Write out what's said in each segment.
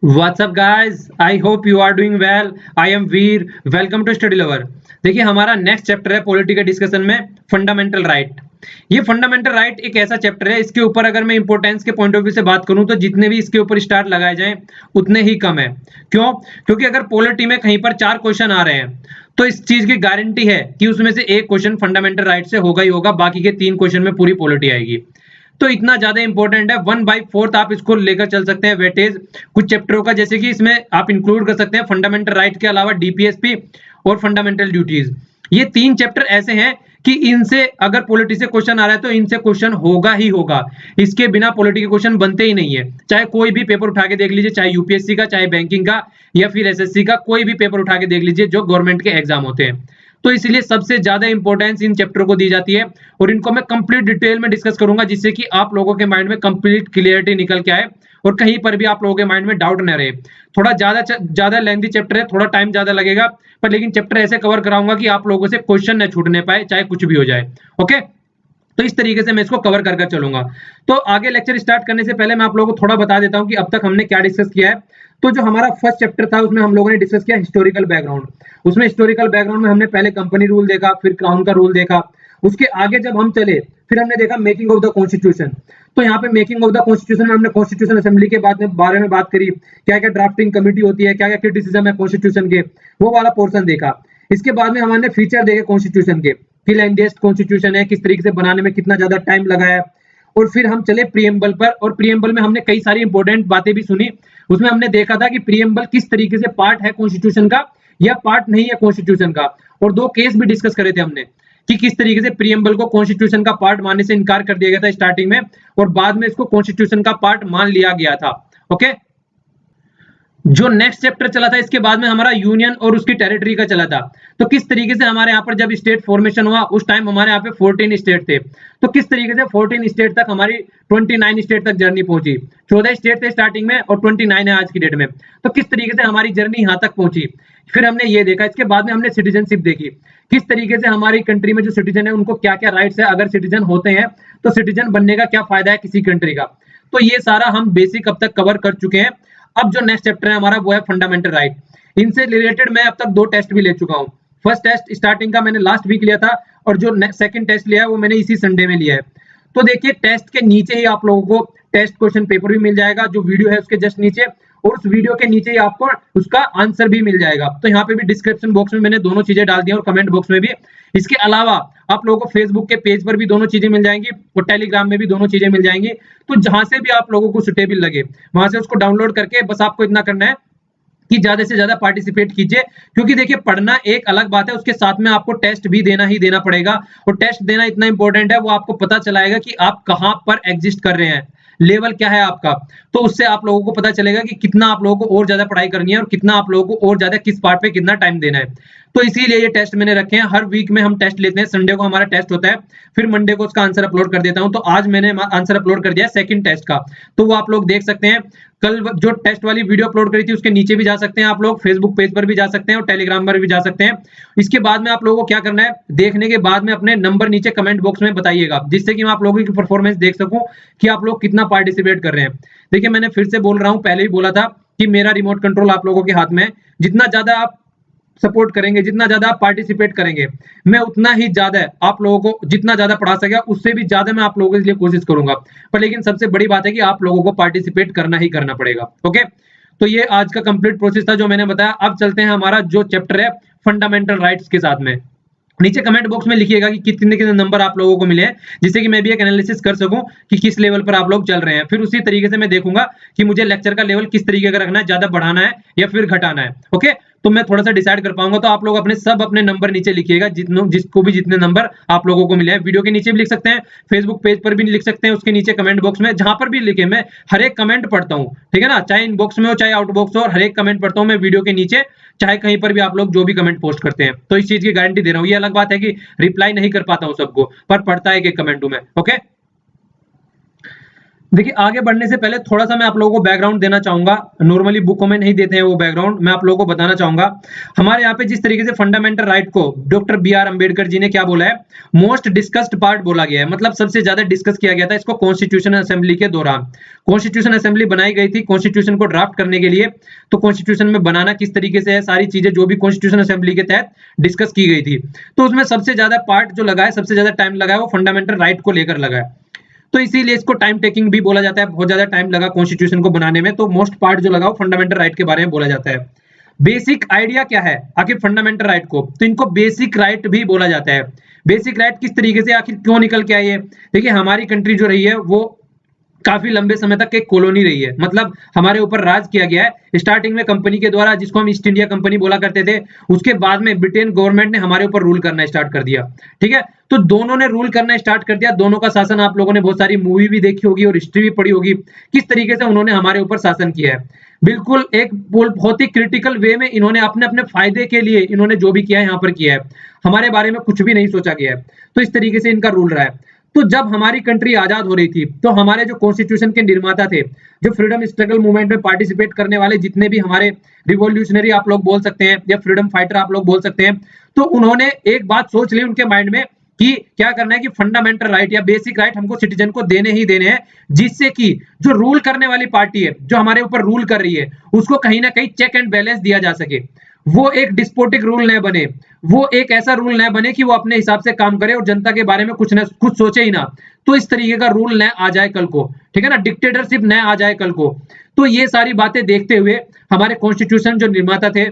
What's up guys? I hope you are doing well. I am Veer. Welcome to Study Lover. देखिए हमारा next chapter है polity के discussion में fundamental right. ये fundamental right एक ऐसा चैप्टर है, इसके ऊपर अगर मैं इंपोर्टेंस के पॉइंट ऑफ व्यू से बात करूं तो जितने भी इसके ऊपर स्टार लगाए जाएं उतने ही कम है। क्यों? क्योंकि अगर पॉलिटी में कहीं पर 4 क्वेश्चन आ रहे हैं तो इस चीज की गारंटी है कि उसमें से एक क्वेश्चन फंडामेंटल राइट से होगा ही होगा, बाकी के 3 क्वेश्चन में पूरी पॉलिटी आएगी। तो इतना ज्यादा इंपॉर्टेंट है, 1/4 आप इसको लेकर चल सकते हैं वेटेज कुछ चैप्टरों का, जैसे कि इसमें आप इंक्लूड कर सकते हैं फंडामेंटल राइट के अलावा डीपीएसपी और फंडामेंटल ड्यूटीज। ये 3 चैप्टर ऐसे हैं कि इनसे अगर पॉलिटी से क्वेश्चन आ रहा है तो इनसे क्वेश्चन होगा ही होगा। इसके बिना पॉलिटी के क्वेश्चन बनते ही नहीं है। चाहे कोई भी पेपर उठा के देख लीजिए, चाहे यूपीएससी का, चाहे बैंकिंग का, या फिर एसएससी का, कोई भी पेपर उठा के देख लीजिए जो गवर्नमेंट के एग्जाम होते हैं। तो इसलिए सबसे ज्यादा इंपॉर्टेंस इन चैप्टर को दी जाती है और इनको मैं कंप्लीट डिटेल में डिस्कस करूंगा, जिससे कि आप लोगों के माइंड में कंप्लीट क्लियरिटी निकल के आए और कहीं पर भी आप लोगों के माइंड में डाउट न रहे। थोड़ा ज्यादा लेंथी चैप्टर है, थोड़ा टाइम ज्यादा लगेगा, पर लेकिन चैप्टर ऐसे कवर कराऊंगा कि आप लोगों से क्वेश्चन न छूटने पाए, चाहे कुछ भी हो जाए। ओके, तो इस तरीके से मैं इसको कवर कर चलूंगा। तो आगे लेक्चर स्टार्ट करने से पहले मैं आप लोगों को थोड़ा बता देता हूं कि अब तक हमने क्या डिस्कस किया है। तो जो हमारा फर्स्ट चैप्टर था उसमें हम लोगों ने डिस्कस किया हिस्टोरिकल बैकग्राउंड। उसमें हिस्टोरिकल बैकग्राउंड में हमने पहले कंपनी रूल देखा, फिर क्राउन का रूल देखा। उसके आगे जब हम चले फिर हमने देखा मेकिंग ऑफ द कॉन्स्टिट्यूशन। तो यहाँ पे मेकिंग ऑफ द कॉन्स्टिट्यूशन में हमने कॉन्स्टिट्यूशन असेंबली के बारे में बात करी, क्या क्या ड्राफ्टिंग कमेटी होती है, क्या क्या क्रिटिसिज्म है कॉन्स्टिट्यूशन के, वो वाला पोर्शन देखा। इसके बाद में हमने फीचर देखे कॉन्स्टिट्यूशन के, कि लैंडेस्ट कॉन्स्टिट्यूशन है, किस तरीके से बनाने में कितना ज्यादा टाइम लगा है। और फिर हम चले प्रीएम्बल पर, और प्रीएम्बल में हमने कई सारी इंपॉर्टेंट बातें भी सुनी। उसमें हमने देखा था कि प्रीएम्बल किस तरीके से पार्ट है कॉन्स्टिट्यूशन का या पार्ट नहीं है कॉन्स्टिट्यूशन का, और 2 केस भी डिस्कस करे थे हमने कि किस तरीके से प्रीएम्बल को कॉन्स्टिट्यूशन का पार्ट मानने से इनकार कर दिया गया था स्टार्टिंग में, और बाद में इसको कॉन्स्टिट्यूशन का पार्ट मान लिया गया था। ओके, जो नेक्स्ट चैप्टर चला था इसके बाद में हमारा यूनियन और उसकी टेरिटरी का चला था। तो किस तरीके से हमारे यहाँ पर जब स्टेट फॉर्मेशन हुआ उस टाइम हमारे यहाँ पे 14 स्टेट थे, तो किस तरीके से 14 स्टेट तक हमारी 29 स्टेट तक जर्नी पहुंची। 14 स्टेट थे स्टार्टिंग में और 29 है आज की डेट में। तो किस तरीके से हमारी जर्नी यहाँ तक पहुंची, फिर हमने ये देखा। इसके बाद में हमने सिटीजनशिप देखी, किस तरीके से हमारी कंट्री में जो सिटीजन है उनको क्या क्या राइट्स है, अगर सिटीजन होते हैं तो सिटीजन बनने का क्या फायदा है किसी कंट्री का। तो ये सारा हम बेसिक अब तक कवर कर चुके हैं। अब जो नेक्स्ट चैप्टर है हमारा वो है फंडामेंटल राइट। इनसे रिलेटेड मैं अब तक 2 टेस्ट भी ले चुका हूँ। फर्स्ट टेस्ट स्टार्टिंग का मैंने लास्ट वीक लिया था, और जो सेकंड टेस्ट लिया है वो मैंने इसी संडे में लिया है। तो देखिए टेस्ट के नीचे ही आप लोगों को टेस्ट क्वेश्चन पेपर भी मिल जाएगा, जो वीडियो है उसके जस्ट नीचे, और उस वीडियो के नीचे ही आपको उसका आंसर भी मिल जाएगा। तो यहाँ पे भी डिस्क्रिप्शन बॉक्स में मैंने दोनों चीजें डाल दी और कमेंट बॉक्स में भी। इसके अलावा आप लोगों को फेसबुक के पेज पर भी दोनों चीजें मिल जाएंगी और टेलीग्राम में भी दोनों चीजें मिल जाएंगी। तो जहां से भी आप लोगों को सुटेबल लगे वहां से उसको डाउनलोड करके बस आपको इतना करना है कि ज्यादा से ज्यादा पार्टिसिपेट कीजिए। क्योंकि देखिए पढ़ना एक अलग बात है, उसके साथ में आपको टेस्ट भी देना ही देना पड़ेगा, और टेस्ट देना इतना इंपॉर्टेंट है, वो आपको पता चलाएगा कि आप कहां पर एग्जिस्ट कर रहे हैं, लेवल क्या है आपका। तो उससे आप लोगों को पता चलेगा कि कितना आप लोगों को और ज्यादा पढ़ाई करनी है और कितना आप लोगों को और ज्यादा किस पार्ट पे कितना टाइम देना है। तो इसीलिए ये टेस्ट मैंने रखे हैं। हर वीक में हम टेस्ट लेते हैं, संडे को हमारा टेस्ट होता है, फिर मंडे को उसका आंसर अपलोड कर देता हूं। तो आज मैंने आंसर अपलोड कर दिया सेकंड टेस्ट का, तो वो आप लोग देख सकते हैं। कल जो टेस्ट वाली वीडियो अपलोड करी थी उसके नीचे भी जा सकते हैं आप लोग, फेसबुक पेज पर भी जा सकते हैं और टेलीग्राम पर भी जा सकते हैं। इसके बाद में आप लोगों को क्या करना है, देखने के बाद में अपने नंबर नीचे कमेंट बॉक्स में बताइएगा, जिससे कि मैं आप लोगों की परफॉर्मेंस देख सकूं कि आप लोग कितना पार्टिसिपेट कर रहे हैं। देखिए मैंने फिर से बोल रहा हूं, पहले ही बोला था कि मेरा रिमोट कंट्रोल आप लोगों के हाथ में है। जितना ज्यादा आप सपोर्ट करेंगे, जितना ज्यादा आप पार्टिसिपेट करेंगे, मैं उतना ही ज्यादा आप लोगों को जितना ज्यादा पढ़ा सकेगा उससे भी ज्यादा मैं आप लोगों के लिए कोशिश करूंगा। पर लेकिन सबसे बड़ी बात है कि आप लोगों को पार्टिसिपेट करना ही करना पड़ेगा। ओके, तो ये आज का कंप्लीट प्रोसेस था जो मैंने बताया। अब चलते हैं हमारा जो चैप्टर है फंडामेंटल राइट्स के साथ में। नीचे कमेंट बॉक्स में लिखिएगा कि कितने कितने नंबर आप लोगों को मिले हैं, जिससे कि मैं भी एक एनालिसिस कर सकूं कि किस लेवल पर आप लोग चल रहे हैं। फिर उसी तरीके से मैं देखूंगा कि मुझे लेक्चर का लेवल किस तरीके का रखना है, ज्यादा बढ़ाना है या फिर घटाना है। ओके, तो मैं थोड़ा सा डिसाइड कर पाऊंगा। तो आप लोग अपने नंबर नीचे लिखिएगा, जिसको भी जितने नंबर आप लोगों को मिले हैं। वीडियो के नीचे भी लिख सकते हैं, फेसबुक पेज पर भी लिख सकते हैं, उसके नीचे कमेंट बॉक्स में, जहां पर भी लिखे। मैं हर एक कमेंट पढ़ता हूं, ठीक है ना, चाहे इनबॉक्स में हो चाहे आउटबॉक्स हो, और हर एक कमेंट पढ़ता हूं मैं वीडियो के नीचे, चाहे कहीं पर भी आप लोग जो भी कमेंट पोस्ट करते हैं। तो इस चीज की गारंटी दे रहा हूं। ये अलग बात है कि रिप्लाई नहीं कर पाता हूं सबको, पर पढ़ता है कि कमेंट हूं मैं। ओके, देखिए आगे बढ़ने से पहले थोड़ा सा मैं आप लोगों को बैकग्राउंड देना चाहूंगा। नॉर्मली बुकों में नहीं देते हैं वो बैकग्राउंड, मैं आप लोगों को बताना चाहूंगा। हमारे यहाँ पे जिस तरीके से फंडामेंटल राइट को doctor B are Ambedkar ji ने क्या बोला है, मोस्ट डिस्कस्ड पार्ट बोला गया है, मतलब सबसे ज्यादा डिस्कस किया गया था इसको कॉन्स्टिट्यूशन असेंबली के दौरान। कॉन्स्टिट्यूशन असेंबली बनाई गई थी कॉन्स्टिट्यूशन को ड्राफ्ट करने के लिए, तो कॉन्स्टिट्यूशन में बनाना किस तरीके से है, सारी चीजें जो भी कॉन्स्टिट्यूशन असेंबली के तहत डिस्कस की गई थी, तो उसमें सबसे ज्यादा पार्ट जो लगा है, सबसे ज्यादा टाइम लगा है वो फंडामेंटल राइट को लेकर लगा है। तो इसीलिए इसको टाइम टेकिंग भी बोला जाता है, बहुत ज्यादा टाइम लगा कॉन्स्टिट्यूशन को बनाने में, तो मोस्ट पार्ट जो लगा वो फंडामेंटल राइट के बारे में बोला जाता है। बेसिक आइडिया क्या है आखिर फंडामेंटल राइट को, तो इनको बेसिक राइट भी बोला जाता है। बेसिक राइट किस तरीके से आखिर क्यों निकल के आई है, देखिए हमारी कंट्री जो रही है वो काफी लंबे समय तक एक कॉलोनी रही है, मतलब हमारे ऊपर राज किया गया है स्टार्टिंग में कंपनी के द्वारा, जिसको हम ईस्ट इंडिया कंपनी बोला करते थे। उसके बाद में ब्रिटेन गवर्नमेंट ने हमारे ऊपर रूल करना स्टार्ट कर दिया, ठीक है। तो दोनों ने रूल करना स्टार्ट कर दिया, दोनों का शासन आप लोगों ने बहुत सारी मूवी भी देखी होगी और हिस्ट्री भी पढ़ी होगी, किस तरीके से उन्होंने हमारे ऊपर शासन किया है। बिल्कुल एक बहुत ही क्रिटिकल वे में इन्होंने अपने अपने फायदे के लिए इन्होंने जो भी किया है यहाँ पर किया है, हमारे बारे में कुछ भी नहीं सोचा गया है। तो इस तरीके से इनका रूल रहा है। तो जब हमारी कंट्री आजाद हो रही थी तो हमारे जो कॉन्स्टिट्यूशन के निर्माता थे, जो फ्रीडम स्ट्रगल मूवमेंट में पार्टिसिपेट करने वाले जितने भी हमारे रिवॉल्यूशनरी आप लोग बोल सकते हैं या फ्रीडम फाइटर आप लोग बोल सकते हैं, तो उन्होंने एक बात सोच ली उनके माइंड में कि क्या करना है कि फंडामेंटल राइट या बेसिक राइट हमको सिटीजन को देने ही देने हैं, जिससे कि जो रूल करने वाली पार्टी है, जो हमारे ऊपर रूल कर रही है, उसको कहीं ना कहीं चेक एंड बैलेंस दिया जा सके। वो एक डिस्पोटिक रूल न बने, वो एक ऐसा रूल न बने कि वो अपने हिसाब से काम करे और जनता के बारे में कुछ सोचे ही ना। तो इस तरीके का रूल न आ जाए कल को, ठीक है ना, डिक्टेटरशिप न आ जाए कल को। तो ये सारी बातें देखते हुए हमारे कॉन्स्टिट्यूशन जो निर्माता थे,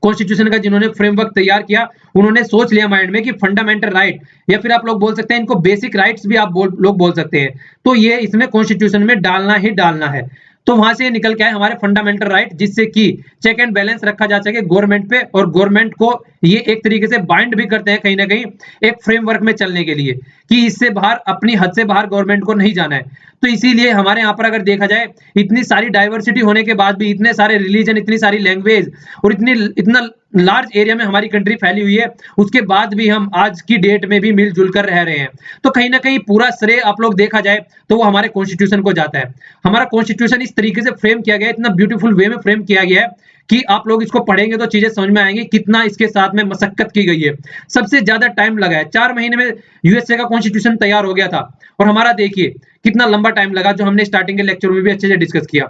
कॉन्स्टिट्यूशन का जिन्होंने फ्रेमवर्क तैयार किया, उन्होंने सोच लिया माइंड में कि फंडामेंटल राइट या फिर आप लोग बोल सकते हैं इनको बेसिक राइट्स भी आप लोग बोल सकते हैं, तो ये इसमें कॉन्स्टिट्यूशन में डालना ही डालना है। तो वहां से निकल के आए हमारे फंडामेंटल राइट, जिससे कि चेक एंड बैलेंस रखा जा सके गवर्नमेंट पे, और गवर्नमेंट को ये एक तरीके से बाइंड भी करते हैं कहीं ना कहीं एक फ्रेमवर्क में चलने के लिए, कि इससे बाहर, अपनी हद से बाहर गवर्नमेंट को नहीं जाना है। तो इसीलिए हमारे यहाँ पर अगर देखा जाए, इतनी सारी डाइवर्सिटी होने के बाद भी, इतने सारे रिलीजन, इतनी सारी लैंग्वेज और इतना लार्ज एरिया में हमारी कंट्री फैली हुई है, उसके बाद भी हम आज की डेट में भी मिलजुल कर रह रहे हैं। तो कहीं ना कहीं पूरा श्रेय आप लोग देखा जाए तो वो हमारे कॉन्स्टिट्यूशन को जाता है। हमारा कॉन्स्टिट्यूशन इस तरीके से फ्रेम किया गया है, इतना ब्यूटीफुल वे में फ्रेम किया गया है कि आप लोग इसको पढ़ेंगे तो चीजें समझ में आएंगी, कितना इसके साथ में मशक्कत की गई है। सबसे ज्यादा टाइम लगा है, 4 महीने में यूएसए का कॉन्स्टिट्यूशन तैयार हो गया था, और हमारा देखिए कितना लंबा टाइम लगा, जो हमने स्टार्टिंग के लेक्चर में भी अच्छे से डिस्कस किया।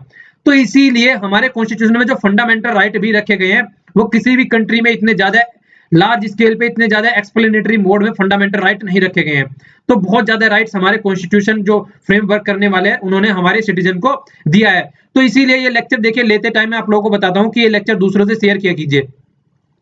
तो इसीलिए हमारे कॉन्स्टिट्यूशन में जो फंडामेंटल राइट भी रखे गए हैं, वो किसी भी कंट्री में इतने ज्यादा लार्ज स्केल पे, इतने ज्यादा एक्सप्लेनेटरी मोड में फंडामेंटल राइट नहीं रखे गए हैं। तो बहुत ज्यादा राइट्स हमारे कॉन्स्टिट्यूशन जो फ्रेमवर्क करने वाले हैं उन्होंने हमारे सिटीजन को दिया है। तो इसीलिए ये लेक्चर देखिए, लेते टाइम मैं आप लोगों को बताता हूँ कि ये लेक्चर दूसरों से शेयर किया कीजिए,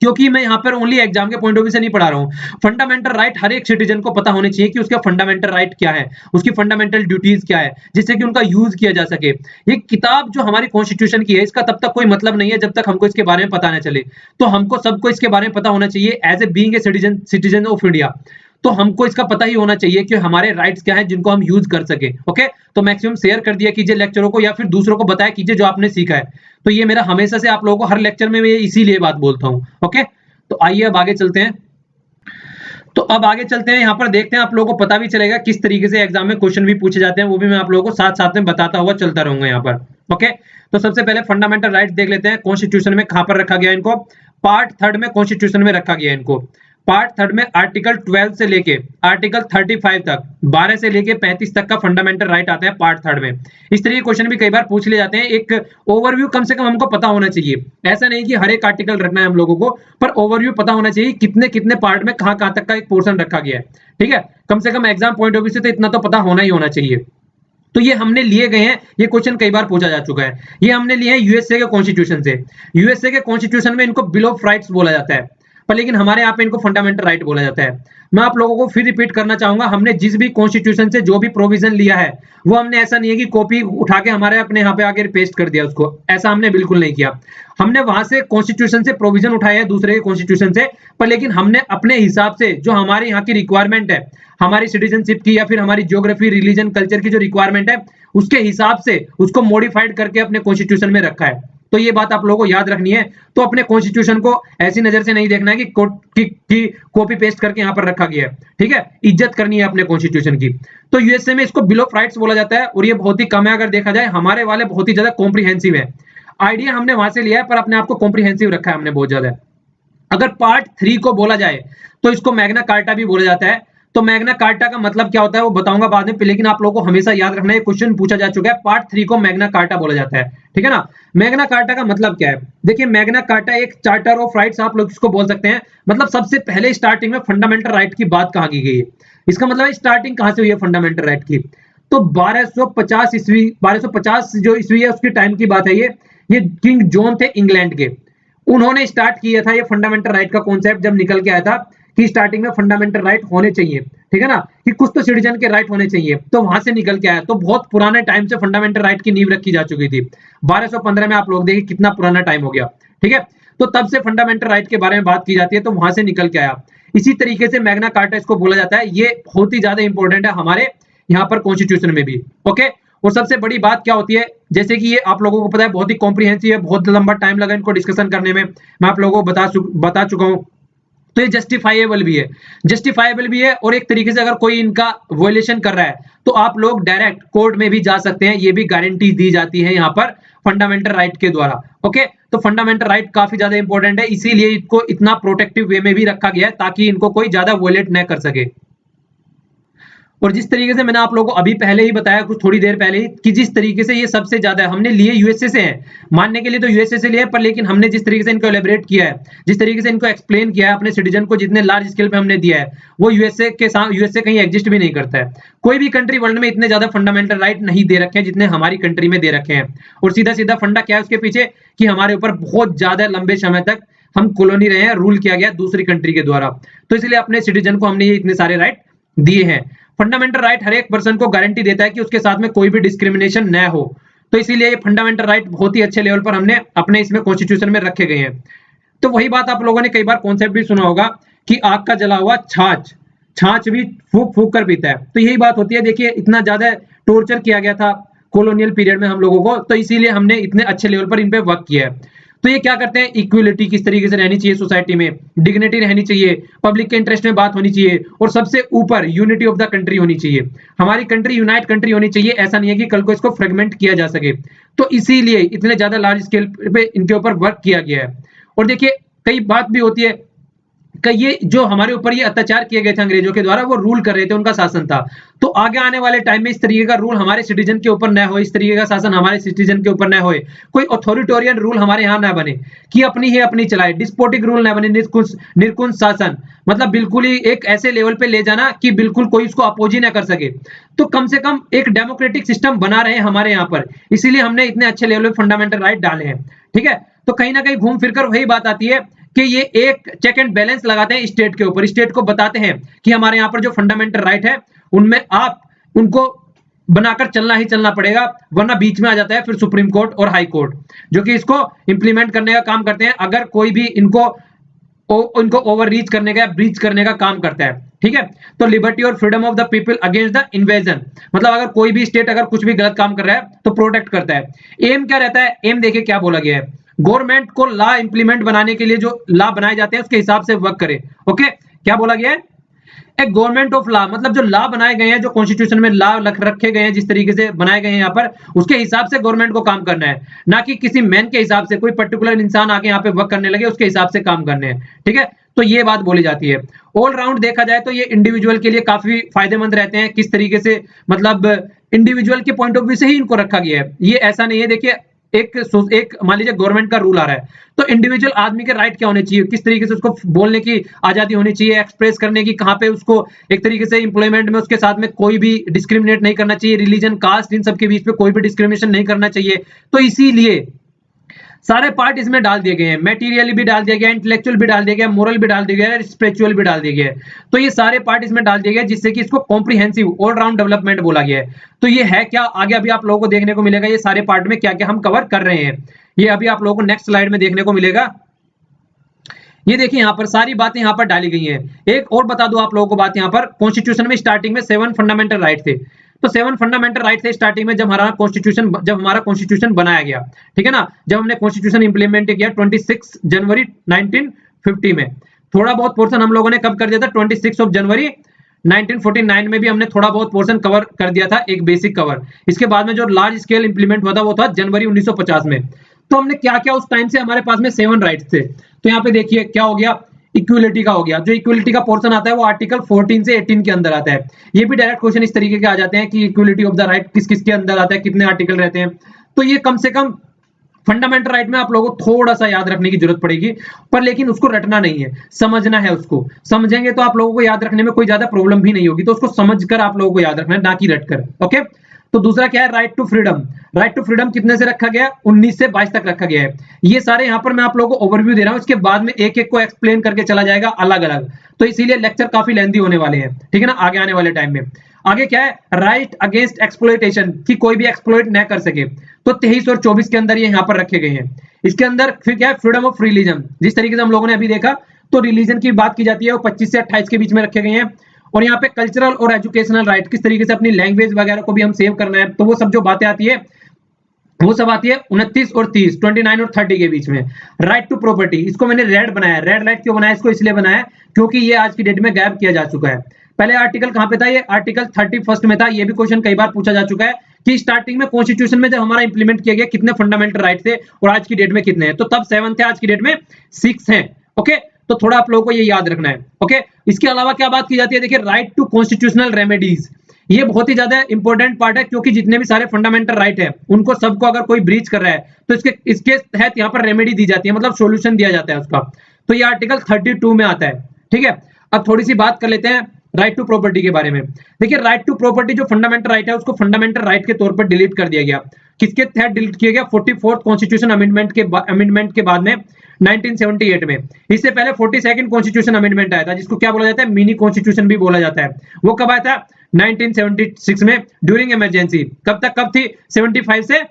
क्योंकि मैं यहाँ पर ओनली एग्जाम के पॉइंट ऑफ व्यू से नहीं पढ़ा रहा हूँ। फंडामेंटल राइट हर एक सिटीजन को पता होने चाहिए कि उसका फंडामेंटल राइट क्या है, उसकी फंडामेंटल ड्यूटीज क्या है, जिससे कि उनका यूज किया जा सके। ये किताब जो हमारी कॉन्स्टिट्यूशन की है, इसका तब तक कोई मतलब नहीं है जब तक हमको इसके बारे में पता ना चले। तो हमको सबको इसके बारे में पता होना चाहिए as a being a citizen of India. तो हमको इसका पता ही होना चाहिए कि हमारे राइट्स क्या हैं जिनको हम यूज कर सके। ओके, तो मैक्सिमम शेयर कर दिया कीजिए लेक्चरों को, या फिर दूसरों को बताया कीजिए जो आपने सीखा है। तो ये मेरा हमेशा से आप लोगों को हर लेक्चर में मैं इसीलिए बात बोलता हूँ। ओके, तो आइए अब आगे चलते हैं। तो अब आगे चलते हैं, यहाँ पर देखते हैं, आप लोगों को पता भी चलेगा किस तरीके से एग्जाम में क्वेश्चन भी पूछे जाते हैं, वो भी मैं आप लोगों को साथ साथ में बताता हुआ चलता रहूंगा यहाँ पर। ओके, तो सबसे पहले फंडामेंटल राइट्स देख लेते हैं। कॉन्स्टिट्यूशन में कहां पर रखा गया इनको, पार्ट 3 में कॉन्स्टिट्यूशन में रखा गया इनको। पार्ट 3 में आर्टिकल 12 से लेके आर्टिकल 35 तक, 12 से लेके 35 तक का फंडामेंटल राइट आता है पार्ट 3 में। इस तरह के क्वेश्चन भी कई बार पूछ ले जाते हैं, एक ओवरव्यू कम से कम हमको पता होना चाहिए। ऐसा नहीं कि हर एक आर्टिकल रखना है हम लोगों को, पर ओवरव्यू पता होना चाहिए कितने कितने पार्ट में कहां तक का एक पोर्शन रखा गया है। ठीक है, कम से कम एग्जाम पॉइंट ऑफ व्यू से तो इतना तो पता होना ही होना चाहिए। तो ये हमने लिए गए हैं, ये क्वेश्चन कई बार पूछा जा चुका है। ये हमने लिए हैं यूएसए के कॉन्स्टिट्यूशन से। यूएसए के कॉन्स्टिट्यूशन में इनको बिल ऑफ राइट्स बोला जाता है, पर लेकिन हमारे यहाँ पे इनको फंडामेंटल राइट बोला जाता है। मैं आप लोगों को फिर रिपीट करना चाहूंगा, हमने जिस भी कॉन्स्टिट्यूशन से जो भी प्रोविजन लिया है, वो हमने ऐसा नहीं है कि कॉपी उठा के हमारे अपने यहाँ पे आगे पेस्ट कर दिया उसको, ऐसा हमने बिल्कुल नहीं किया। हमने वहां से कॉन्स्टिट्यूशन से प्रोविजन उठाए हैं दूसरे के कॉन्स्टिट्यूशन से, पर लेकिन हमने अपने हिसाब से जो हमारे यहाँ की रिक्वायरमेंट है, हमारी सिटीजनशिप की या फिर हमारी ज्योग्राफी, रिलीजन, कल्चर की जो रिक्वायरमेंट है, उसके हिसाब से उसको मॉडिफाइड करके अपने कॉन्स्टिट्यूशन में रखा है। तो ये बात आप लोगों को याद रखनी है। तो अपने कॉन्स्टिट्यूशन को ऐसी नजर से नहीं देखना है कि कॉपी पेस्ट करके यहाँ पर रखा गया है, ठीक है। इज्जत करनी है अपने कॉन्स्टिट्यूशन की। तो यूएसए में इसको बिल ऑफ राइट्स बोला जाता है और ये बहुत ही कम है अगर देखा जाए, हमारे वाले बहुत ही ज्यादा कॉम्प्रिहेंसिव है। आइडिया हमने वहां से लिया है पर अपने आप को कॉम्प्रिहेंसिव रखा है हमने बहुत ज्यादा। अगर पार्ट 3 को बोला जाए तो इसको मैग्ना कार्टा भी बोला जाता है। तो मैग्ना कार्टा का मतलब क्या होता है वो बताऊंगा बाद में, लेकिन आप लोगों को हमेशा याद रखना है, क्वेश्चन पूछा जा चुका है, पार्ट 3 को मैग्ना कार्टा बोला जाता है, ठीक है ना। मैग्ना कार्टा का मतलब क्या है, देखिए मैग्ना कार्टा एक चार्टर ऑफ राइट्स आप लोग इसको बोल सकते हैं। मतलब सबसे पहले स्टार्टिंग में फंडामेंटल राइट की बात कहाँ की गई है, इसका मतलब स्टार्टिंग कहां से हुई है फंडामेंटल राइट की। तो 1250 ईस्वी, 1250 जो ईस्वी है उसकी टाइम की बात है ये किंग जॉन थे इंग्लैंड के, उन्होंने स्टार्ट किया था ये फंडामेंटल राइट का कॉन्सेप्ट। जब निकल के आया था कि स्टार्टिंग में फंडामेंटल राइट होने चाहिए, ठीक है ना, कि कुछ तो सिटीजन के राइट होने चाहिए, तो वहां से निकल के आया। तो बहुत पुराने टाइम से फंडामेंटल राइट की नींव रखी जा चुकी थी। 1215 में आप लोग देखिए कितना पुराना टाइम हो गया, ठीक है। तो तब से फंडामेंटल राइट के बारे में बात की जाती है, तो वहां से निकल के आया। इसी तरीके से मैग्ना कार्टा इसको बोला जाता है। ये बहुत ही ज्यादा इंपॉर्टेंट है हमारे यहाँ पर कॉन्स्टिट्यूशन में भी, ओके। और सबसे बड़ी बात क्या होती है, जैसे कि ये आप लोगों को पता है बहुत ही कॉम्प्रिहेंसिव है, बहुत लंबा टाइम लगा इनको डिस्कशन करने में, मैं आप लोगों को बता चुका हूं। तो ये जस्टिफाइएबल भी है, जस्टिफाइबल भी है, और एक तरीके से अगर कोई इनका वॉयलेशन कर रहा है तो आप लोग डायरेक्ट कोर्ट में भी जा सकते हैं, ये भी गारंटी दी जाती है यहाँ पर फंडामेंटल राइट के द्वारा, ओके। तो फंडामेंटल राइट काफी ज्यादा इंपॉर्टेंट है, इसीलिए इनको इतना प्रोटेक्टिव वे में भी रखा गया है ताकि इनको कोई ज्यादा वॉयलेट न कर सके। और जिस तरीके से मैंने आप लोगों को अभी पहले ही बताया कुछ थोड़ी देर पहले ही कि जिस तरीके से ये सबसे ज्यादा है, हमने लिए यूएसए से है, मानने के लिए तो यूएसए से लिए पर लेकिन हमने जिस तरीके से इनको एलिब्रेट किया है, जिस तरीके से इनको एक्सप्लेन किया है अपने सिटीजन को, जितने लार्ज स्केल पे हमने दिया है, वो यूएसए के साथ यूएसए कहीं एग्जिस्ट भी नहीं करता है। कोई भी कंट्री वर्ल्ड में इतने ज्यादा फंडामेंटल राइट नहीं दे रखे हैं जितने हमारी कंट्री में दे रखे हैं। और सीधा सीधा फंडा क्या है उसके पीछे, कि हमारे ऊपर बहुत ज्यादा लंबे समय तक हम कॉलोनी रहे हैं, रूल किया गया दूसरी कंट्री के द्वारा, तो इसलिए अपने सिटीजन को हमने ये इतने सारे राइट दिए हैं। फंडामेंटल राइट हर एक पर्सन को गारंटी देता है कि उसके साथ में कोई भी डिस्क्रिमिनेशन न हो, तो इसीलिए ये फंडामेंटल राइट बहुत ही अच्छे लेवल पर हमने अपने इसमें कॉन्स्टिट्यूशन में रखे गए हैं। तो वही बात आप लोगों ने कई बार कॉन्सेप्ट भी सुना होगा कि आग का जला हुआ छाछ, छाछ भी फूक फूक कर पीता है, तो यही बात होती है। देखिए इतना ज्यादा टॉर्चर किया गया था कॉलोनियल पीरियड में हम लोगों को, तो इसीलिए हमने इतने अच्छे लेवल पर इन पे वर्क किया है। तो ये क्या करते हैं, इक्वलिटी किस तरीके से रहनी चाहिए सोसाइटी में, डिग्निटी रहनी चाहिए, पब्लिक के इंटरेस्ट में बात होनी चाहिए, और सबसे ऊपर यूनिटी ऑफ द कंट्री होनी चाहिए। हमारी कंट्री यूनाइट कंट्री होनी चाहिए, ऐसा नहीं है कि कल को इसको फ्रेगमेंट किया जा सके। तो इसीलिए इतने ज्यादा लार्ज स्केल पे इनके ऊपर वर्क किया गया है। और देखिए कई बात भी होती है कि ये जो हमारे ऊपर ये अत्याचार किए गए थे अंग्रेजों के द्वारा, वो रूल कर रहे थे, उनका शासन था। तो आगे आने वाले टाइम में इस तरीके का रूल हमारे सिटीजन के ऊपर न हो, इस तरीके का शासन हमारे सिटीजन के ऊपर न होए, कोई अथॉरिटेरियन रूल हमारे यहाँ ना बने कि अपनी ही अपनी चलाए, डिस्पोटिक रूल ना बने, निरकुश शासन, मतलब बिल्कुल ही एक ऐसे लेवल पे ले जाना कि बिल्कुल कोई उसको अपोज ही ना कर सके। तो कम से कम एक डेमोक्रेटिक सिस्टम बना रहे हमारे यहाँ पर, इसीलिए हमने इतने अच्छे लेवल पे फंडामेंटल राइट डाले हैं, ठीक है। तो कहीं ना कहीं घूम फिर कर वही बात आती है कि ये एक चेक एंड बैलेंस लगाते हैं स्टेट के ऊपर, स्टेट को बताते हैं कि हमारे यहाँ पर जो फंडामेंटल राइट है उनमें आप उनको बनाकर चलना ही चलना पड़ेगा, वरना बीच में आ जाता है फिर सुप्रीम कोर्ट और हाई कोर्ट, जो कि इसको इंप्लीमेंट करने का काम करते हैं अगर कोई भी इनको ओवर रीच करने का, ब्रीच करने का काम करता है, ठीक है। तो लिबर्टी और freedom of the people against the invasion, मतलब अगर कोई भी स्टेट अगर कुछ भी गलत काम कर रहा है तो प्रोटेक्ट करता है। एम क्या रहता है, एम देखिए क्या बोला गया है, गवर्नमेंट को लॉ इंप्लीमेंट बनाने के लिए जो लॉ बनाए जाते हैं उसके हिसाब से वर्क करे, ओके। क्या बोला गया है, एक गवर्नमेंट ऑफ लॉ, मतलब जो लॉ बनाए गए हैं, जो कॉन्स्टिट्यूशन में लॉ रखे गए हैं, जिस तरीके से बनाए गए हैं यहाँ पर, उसके हिसाब से गवर्नमेंट को काम करना है, ना कि किसी मैन के हिसाब से, कोई पर्टिकुलर इंसान आके यहाँ पे वर्क करने लगे उसके हिसाब से काम करने हैं, ठीक है। तो ये बात बोली जाती है। ऑल राउंड देखा जाए तो ये इंडिविजुअल के लिए काफी फायदेमंद रहते हैं, किस तरीके से, मतलब इंडिविजुअल के पॉइंट ऑफ व्यू से ही इनको रखा गया है। ये ऐसा नहीं है, देखिए एक मान लीजिए गवर्नमेंट का रूल आ रहा है, तो इंडिविजुअल आदमी के राइट क्या होने चाहिए, किस तरीके से उसको बोलने की आजादी होनी चाहिए, एक्सप्रेस करने की, कहां पे उसको एक तरीके से एम्प्लॉयमेंट में उसके साथ में कोई भी डिस्क्रिमिनेट नहीं करना चाहिए, रिलीजन, कास्ट, इन सब के बीच में कोई भी डिस्क्रिमिनेशन नहीं करना चाहिए। तो इसीलिए सारे पार्ट इसमें डाल दिए गए हैं, मेटीरियल भी डाल दिया गया, इंटेलेक्चुअल भी डाल दिया गया, मोरल भी डाल दिया गया, स्पिरिचुअल भी डाल दिया गया। तो ये सारे पार्ट इसमें डाल दिए गए जिससे कि इसको कॉम्प्रिहेंसिव ऑल राउंड डेवलपमेंट बोला गया है। तो ये है क्या, आगे अभी आप लोगों को देखने को मिलेगा ये सारे पार्ट में क्या क्या हम कवर कर रहे हैं, ये अभी आप लोगों को नेक्स्ट स्लाइड में देखने को मिलेगा। ये देखिए यहाँ पर सारी बातें यहाँ पर डाली गई हैं। एक और बता दूं आप लोगों को बात, यहाँ पर कॉन्स्टिट्यूशन में स्टार्टिंग में 7 फंडामेंटल राइट थे, तो 7 फंडामेंटल राइट थे स्टार्टिंग में जब हमारा कॉन्स्टिट्यूशन बनाया गया, ठीक है ना, जब हमने कॉन्स्टिट्यूशन इंप्लीमेंट किया 26 जनवरी 1950 में। थोड़ा बहुत पोर्शन हम लोगों ने कब कर दिया था, 26 जनवरी 1949 में भी हमने थोड़ा बहुत पोर्शन कवर कर दिया था, एक बेसिक कवर। इसके बाद में जो लार्ज स्केल इंप्लीमेंट हुआ था वो था जनवरी 1950 में। तो हमने क्या किया, उस टाइम से हमारे पास में 7 राइट्स थे। तो यहाँ पे देखिए क्या हो गया, इक्वलिटी का हो गया। जो इक्वलिटी का पोर्शन आता है वो आर्टिकल 14 से 18 के अंदर आता है। ये भी डायरेक्ट क्वेश्चन इस तरीके के आ जाते हैं कि इक्वलिटी ऑफ द राइट किस किस के अंदर आता है, कितने आर्टिकल रहते हैं। तो ये कम से कम फंडामेंटल राइट में आप लोगों को थोड़ा सा याद रखने की जरूरत पड़ेगी, पर लेकिन उसको रटना नहीं है, समझना है। उसको समझेंगे तो आप लोगों को याद रखने में कोई ज्यादा प्रॉब्लम भी नहीं होगी। तो उसको समझकर आप लोगों को याद रखना है, ना कि रटकर। ओके, तो दूसरा क्या है, right to freedom. Right to freedom कितने से रखा गया है, 19 से 22 तक रखा गया है। ये सारे यहाँ पर मैं आप लोगों को ओवरव्यू दे रहा हूँ, इसके बाद में एक एक को एक्सप्लेन करके चला जाएगा अलग अलग, तो इसीलिए लेक्चर काफी लेंथी होने वाले हैं, ठीक है ना, आगे आने वाले टाइम में। आगे क्या है, राइट अगेंस्ट एक्सप्लॉयटेशन, कि कोई भी एक्सप्लॉइट न कर सके। तो 23 और 24 के अंदर ये यहाँ पर रखे गए हैं। इसके अंदर फिर क्या है, फ्रीडम ऑफ रिलीजन। जिस तरीके से हम लोगों ने अभी देखा, तो रिलीजन की बात की जाती है, वो 25 से 28 के बीच में रखे गए हैं। और यहाँ पे कल्चरल और एजुकेशनल राइट, किस तरीके से अपनी लैंग्वेज वगैरह को भी हम सेव करना है, तो वो सब जो बातें आती है वो सब आती है 29 और 30, 29 और 30 के बीच में। राइट टू प्रॉपर्टी, इसको मैंने रेड बनाया। रेड लाइट क्यों बनाया, इसको इसलिए बनाया क्योंकि ये आज की डेट में गायब किया जा चुका है। पहले आर्टिकल कहां पे था, ये आर्टिकल 31 में था। ये भी क्वेश्चन कई बार पूछा जा चुका है कि स्टार्टिंग में कॉन्स्टिट्यूशन में जब हमारा इंप्लीमेंट किया गया कितने फंडामेंटल राइट थे और आज की डेट में कितने हैं। तो तब 7 थे, आज की डेट में 6 हैं। ओके, तो थोड़ा आप लोगों को ये याद रखना है। ओके, इसके अलावा क्या बात की जाती है, देखिए राइट टू कॉन्स्टिट्यूशनल रेमेडीज। ये बहुत ही ज्यादा इंपॉर्टेंट पार्ट है, क्योंकि जितने भी सारे फंडामेंटल राइट है उनको सबको अगर कोई ब्रीच कर रहा है तो इसके तहत यहाँ पर रेमेडी दी जाती है, मतलब सॉल्यूशन दिया जाता है उसका। तो ये आर्टिकल 32 में आता है, ठीक है। अब थोड़ी सी बात कर लेते हैं राइट टू प्रॉपर्टी के बारे में। देखिए राइट टू प्रॉपर्टी जो फंडामेंटल राइट है उसको फंडामेंटल राइट के तौर पर डिलीट कर दिया गया। किसके तहत डिलीट किया गया, 44th कॉन्स्टिट्यूशन अमेंडमेंट के बाद में 1978 में। इससे पहले 42nd कॉन्स्टिट्यूशन अमेंडमेंट आया था, जिसको क्या बोला जाता है, मिनी कॉन्स्टिट्यूशन भी बोला जाता है। वो कब आया था, 1976 में, ड्यूरिंग इमरजेंसी। कब थी, 75 से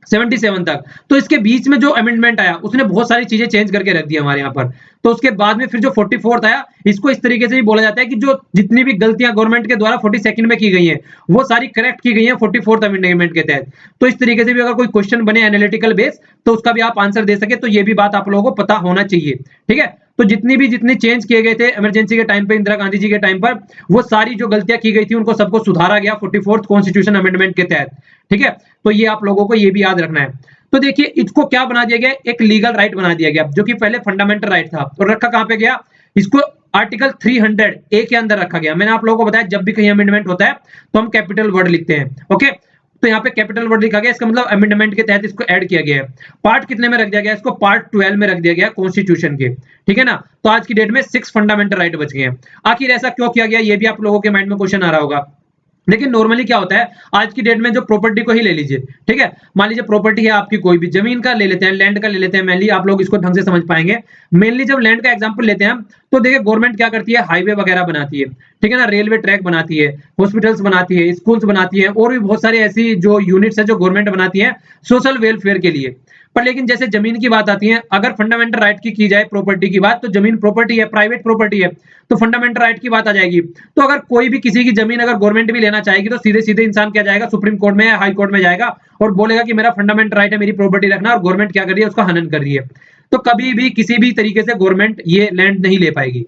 77 तक। तो इसके बीच में जो अमेंडमेंट आया उसने बहुत सारी चीजें चेंज करके रख दी हमारे यहाँ पर। तो उसके बाद में फिर जो 44th आया, इसको इस तरीके से भी बोला जाता है कि जो जितनी भी गलतियां गवर्नमेंट के द्वारा 42nd में की गई हैं वो सारी करेक्ट की गई हैं 44th अमेंडमेंट के तहत। तो इस तरीके से भी अगर कोई क्वेश्चन बने एनालिटिकल बेस तो उसका भी आप आंसर दे सके, तो ये भी बात आप लोगों को पता होना चाहिए, ठीक है। तो जितनी चेंज किए गए थे इमरजेंसी के टाइम पे, इंदिरा गांधी जी के टाइम पर, वो सारी जो गलतियां की गई थी उनको सबको सुधारा गया 44th कॉन्स्टिट्यूशन अमेंडमेंट के तहत, ठीक है। तो ये आप लोगों को ये भी याद रखना है। तो देखिए इसको क्या बना दिया गया, एक लीगल राइट बना दिया गया, जो कि पहले फंडामेंटल राइट था। और रखा कहां पे गया, इसको आर्टिकल 300 ए के अंदर रखा गया। मैंने आप लोगों को बताया जब भी कहीं अमेंडमेंट होता है तो हम कैपिटल वर्ड लिखते हैं, ओके। तो यहाँ पे कैपिटल वर्ड लिखा गया, इसका मतलब अमेंडमेंट के तहत इसको ऐड किया गया है। पार्ट कितने में रख दिया गया, इसको पार्ट 12 में रख दिया गया कॉन्स्टिट्यूशन के, ठीक है ना। तो आज की डेट में 6 फंडामेंटल राइट बच गए हैं। आखिर ऐसा क्यों किया गया, ये भी आप लोगों के माइंड में क्वेश्चन आ रहा होगा। लेकिन नॉर्मली क्या होता है, आज की डेट में जो प्रॉपर्टी को ही ले लीजिए, ठीक है। मान लीजिए प्रॉपर्टी है आपकी, कोई भी जमीन का ले लेते हैं, लैंड का ले लेते हैं मेनली, आप लोग इसको ढंग से समझ पाएंगे। मेनली जब लैंड का एग्जांपल लेते हैं तो देखिए गवर्नमेंट क्या करती है, हाईवे वगैरह बनाती है, ठीक है ना, रेलवे ट्रैक बनाती है, हॉस्पिटल्स बनाती है, स्कूल्स बनाती है, और भी बहुत सारी ऐसी जो यूनिट्स है जो गवर्नमेंट बनाती है सोशल वेलफेयर के लिए। पर लेकिन जैसे जमीन की बात आती है, अगर फंडामेंटल राइट की जाए प्रॉपर्टी की बात, तो जमीन प्रॉपर्टी है, प्राइवेट प्रॉपर्टी है, तो फंडामेंटल राइट की बात आ जाएगी। तो अगर कोई भी किसी की जमीन अगर गवर्नमेंट भी लेना चाहेगी तो सीधे सीधे इंसान क्या जाएगा, सुप्रीम कोर्ट में या हाई कोर्ट में जाएगा और बोलेगा कि मेरा फंडामेंटल राइट है मेरी प्रॉपर्टी रखना, और गवर्नमेंट क्या कर रही है, उसका हनन कर रही है। तो कभी भी किसी भी तरीके से गवर्नमेंट ये लैंड नहीं ले पाएगी,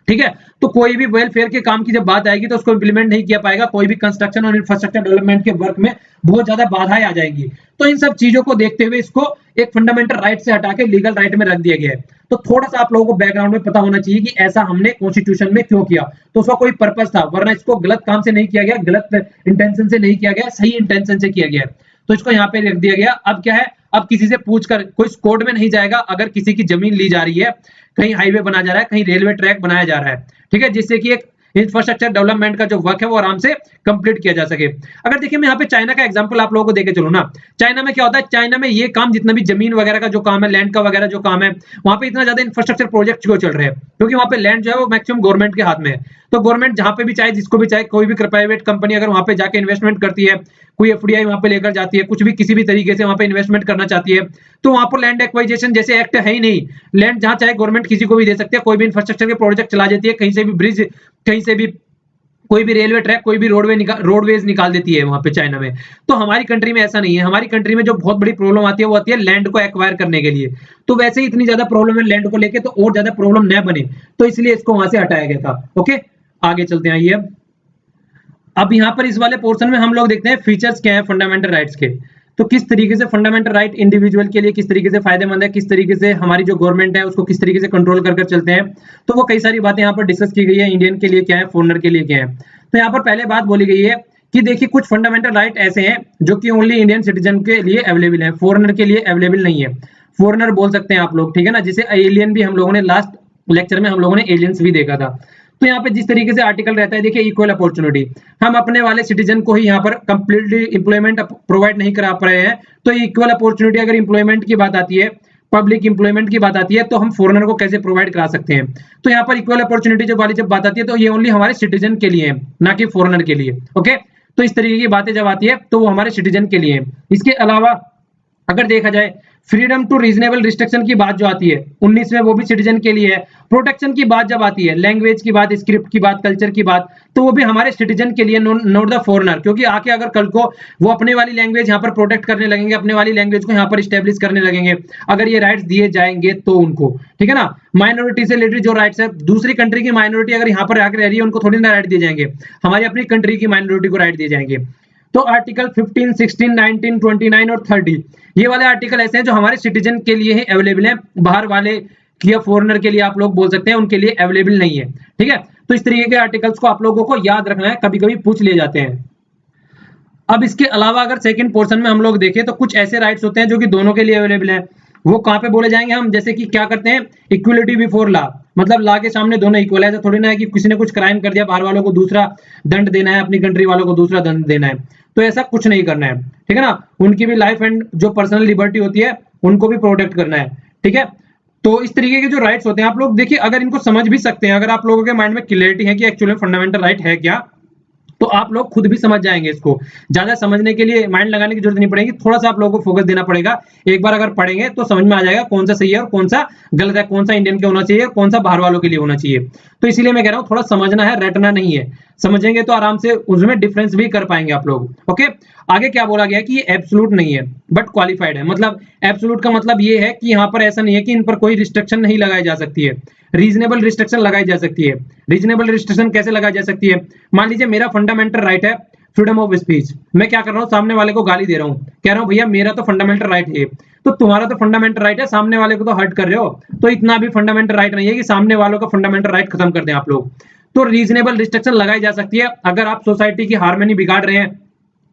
ठीक है। तो कोई भी वेलफेयर के काम की जब बात आएगी तो उसको इंप्लीमेंट नहीं किया पाएगा, कोई भी कंस्ट्रक्शन और इंफ्रास्ट्रक्चर डेवलपमेंट के वर्क में बहुत ज्यादा बाधाएं आ जाएंगी। तो इन सब चीजों को देखते हुए इसको एक फंडामेंटल राइट से हटा के लीगल राइट में रख दिया गया है। तो थोड़ा सा आप लोगों को बैकग्राउंड में पता होना चाहिए कि ऐसा हमने कॉन्स्टिट्यूशन में क्यों किया, तो उसका कोई पर्पस था, वरना इसको गलत काम से नहीं किया गया, गलत इंटेंशन से नहीं किया गया, सही इंटेंशन से किया गया। तो इसको यहाँ पे रख दिया गया। अब क्या है, अब किसी से पूछकर कोई कोर्ट में नहीं जाएगा अगर किसी की जमीन ली जा रही है, कहीं हाईवे बनाया जा रहा है, कहीं रेलवे ट्रैक बनाया जा रहा है, ठीक है, जिससे कि एक इंफ्रास्ट्रक्चर डेवलपमेंट का जो वर्क है वो आराम से कंप्लीट किया जा सके। अगर देखिए मैं यहाँ पे चाइना का एग्जांपल आप लोगों को देके चलूं ना, चाइना में क्या होता है, चाइना में ये काम जितना भी जमीन वगैरह का जो काम है, लैंड का वगैरह जो काम है, वहां पे इतना ज्यादा इंफ्रास्ट्रक्चर प्रोजेक्ट क्यों चल रहे हैं, क्योंकि वहां पे लैंड जो है वो मैक्सिमम गवर्नमेंट के हाथ में है। तो गवर्नमेंट जहां पे भी चाहे, जिसको भी चाहे, कोई भी प्राइवेट कंपनी अगर वहां पे जाके इन्वेस्टमेंट करती है, कोई एफडीआई वहां पे लेकर जाती है, कुछ भी किसी भी तरीके से वहां पे इन्वेस्टमेंट करना चाहती है, तो वहां पर लैंड एक्वाइजेशन जैसे एक्ट है ही नहीं। लैंड जहां चाहे गवर्नमेंट किसी को भी दे सकती है, कोई भी इंफ्रास्ट्रक्चर के प्रोजेक्ट चला देती है, कहीं से भी ब्रिज, कहीं से भी कोई भी रेलवे ट्रैक, कोई भी रोडवेज निकाल देती है वहां पे चाइना में। तो हमारी कंट्री में ऐसा नहीं है। हमारी कंट्री में जो बहुत बड़ी प्रॉब्लम आती है वो आती है लैंड को एक्वायर करने के लिए। तो वैसे ही इतनी ज्यादा प्रॉब्लम है लैंड को लेके, तो और ज्यादा प्रॉब्लम न बने, तो इसलिए इसको वहां से हटाया गया था। ओके, आगे चलते हैं। आइए अब यहाँ पर इस वाले पोर्शन में हम लोग देखते हैं फीचर्स क्या है फंडामेंटल राइट्स के। तो किस तरीके से फंडामेंटल राइट इंडिविजुअल के लिए किस तरीके से फायदेमंद है, किस तरीके से हमारी जो गवर्नमेंट है उसको किस तरीके से कंट्रोल कर चलते हैं, तो वो कई सारी बातें यहाँ पर डिस्कस की गई है। इंडियन के लिए क्या है, फॉरेनर के लिए क्या है। तो यहाँ पर पहले बात बोली गई है कि देखिए कुछ फंडामेंटल राइट ऐसे हैं जो कि ओनली इंडियन सिटीजन के लिए अवेलेबल है, फॉरेनर के लिए अवेलेबल नहीं है। फॉरेनर बोल सकते हैं आप लोग, ठीक है ना। जैसे एलियन भी हम लोगों ने लास्ट लेक्चर में हम लोगों ने एलियंस भी देखा था। तो यहाँ पे जिस तरीके से आर्टिकल रहता है, देखिए इक्वल अपॉर्चुनिटी, हम अपने वाले सिटीजन को ही यहाँ पर कंप्लीटली इंप्लॉयमेंट प्रोवाइड नहीं करा पा रहे हैं। तो इक्वल अपॉर्चुनिटी अगर इंप्लॉयमेंट की बात आती है, पब्लिक इंप्लॉयमेंट की बात आती है, तो हम फॉरेनर को कैसे प्रोवाइड करा सकते हैं। तो यहाँ पर इक्वल अपॉर्चुनिटी जब बात आती है तो ये ओनली हमारे सिटीजन के लिए है, ना कि फॉरेनर के लिए। ओके, तो इस तरीके की बातें जब आती है तो वो हमारे सिटीजन के लिए है। इसके अलावा अगर देखा जाए फ्रीडम टू रीजनेबल रिस्ट्रिक्शन की बात जो आती है 19 में, वो भी सिटीजन के लिए है। प्रोटेक्शन की बात जब आती है, लैंग्वेज की बात, स्क्रिप्ट की बात, कल्चर की बात, तो वो भी हमारे सिटीजन के लिए, नॉट द फॉरेनर। क्योंकि आके अगर कल को वो अपने वाली लैंग्वेज यहाँ पर प्रोटेक्ट करने लगेंगे, अपने वाली लैंग्वेज को यहाँ पर स्टेब्लिश करने लगेंगे, अगर ये राइट्स दिए जाएंगे तो उनको, ठीक है ना। माइनॉरिटी से रिलेटेड जो राइट्स है, दूसरी कंट्री की माइनॉरिटी अगर यहाँ पर आकर रह रही है उनको थोड़ी ना राइट दिए जाएंगे, हमारी अपनी कंट्री की माइनॉरिटी को राइट दिए जाएंगे। तो आर्टिकल 15, 16, 19, 29 और 30 ये वाले आर्टिकल ऐसे हैं जो हमारे सिटीजन के लिए ही अवेलेबल है, बाहर वाले या फॉरेनर के लिए आप लोग बोल सकते हैं उनके लिए अवेलेबल नहीं है, ठीक है। तो इस तरीके के आर्टिकल्स को आप लोगों को याद रखना है, कभी कभी पूछ लिए जाते हैं। अब इसके अलावा अगर सेकंड पोर्शन में हम लोग देखें तो कुछ ऐसे राइट्स होते हैं जो कि दोनों के लिए अवेलेबल है। वो कहाँ पे बोले जाएंगे हम, जैसे कि क्या करते हैं, इक्वलिटी बिफोर लॉ, मतलब लॉ के सामने दोनों इक्वल है। ऐसा थोड़ी ना है कि किसी ने कुछ क्राइम कर दिया, बाहर वालों को दूसरा दंड देना है, अपनी कंट्री वालों को दूसरा दंड देना है, तो ऐसा कुछ नहीं करना है, ठीक है ना। उनकी भी लाइफ एंड जो पर्सनल लिबर्टी होती है उनको भी प्रोटेक्ट करना है, ठीक है। तो इस तरीके के जो राइट्स होते हैं आप लोग देखिए, अगर इनको समझ भी सकते हैं, अगर आप लोगों के माइंड में क्लियरिटी है कि एक्चुअली फंडामेंटल राइट है क्या, तो आप लोग खुद भी समझ जाएंगे। इसको ज्यादा समझने के लिए माइंड लगाने की जरूरत नहीं पड़ेगी, थोड़ा सा आप लोगों को फोकस देना पड़ेगा। एक बार अगर पढ़ेंगे तो समझ में आ जाएगा कौन सा सही है और कौन सा गलत है, कौन सा इंडियन के होना चाहिए और कौन सा बाहर वालों के लिए होना चाहिए। तो इसीलिए मैं कह रहा हूँ थोड़ा समझना है, रटना नहीं है। समझेंगे तो आराम से उसमें डिफरेंस भी कर पाएंगे आप लोग। ओके, आगे क्या बोला गया कि ये एब्सोल्यूट नहीं है बट क्वालिफाइड है। मतलब एब्सोल्यूट का मतलब ये है कि यहाँ पर ऐसा नहीं है कि इन पर कोई रिस्ट्रिक्शन नहीं लगाई जा सकती है, रीजनेबल रिस्ट्रिक्शन लगाई जा सकती है। रीजनेबल रिस्ट्रिक्शन कैसे लगाई जा सकती है, मान लीजिए मेरा फंडामेंटल राइट है फ्रीडम ऑफ स्पीच, मैं क्या कर रहा हूँ, सामने वाले को गाली दे रहा हूँ, कह रहा हूँ भैया मेरा तो फंडामेंटल राइट है, तो तुम्हारा तो फंडामेंटल राइट है, सामने वाले को तो हर्ट कर रहे हो, तो इतना भी फंडामेंटल राइट नहीं है कि सामने वालों का फंडामेंटल राइट खत्म कर दें आप लोग। तो रीजनेबल रिस्ट्रिक्शन लगाई जा सकती है अगर आप सोसाइटी की हार्मनी बिगाड़ रहे हैं।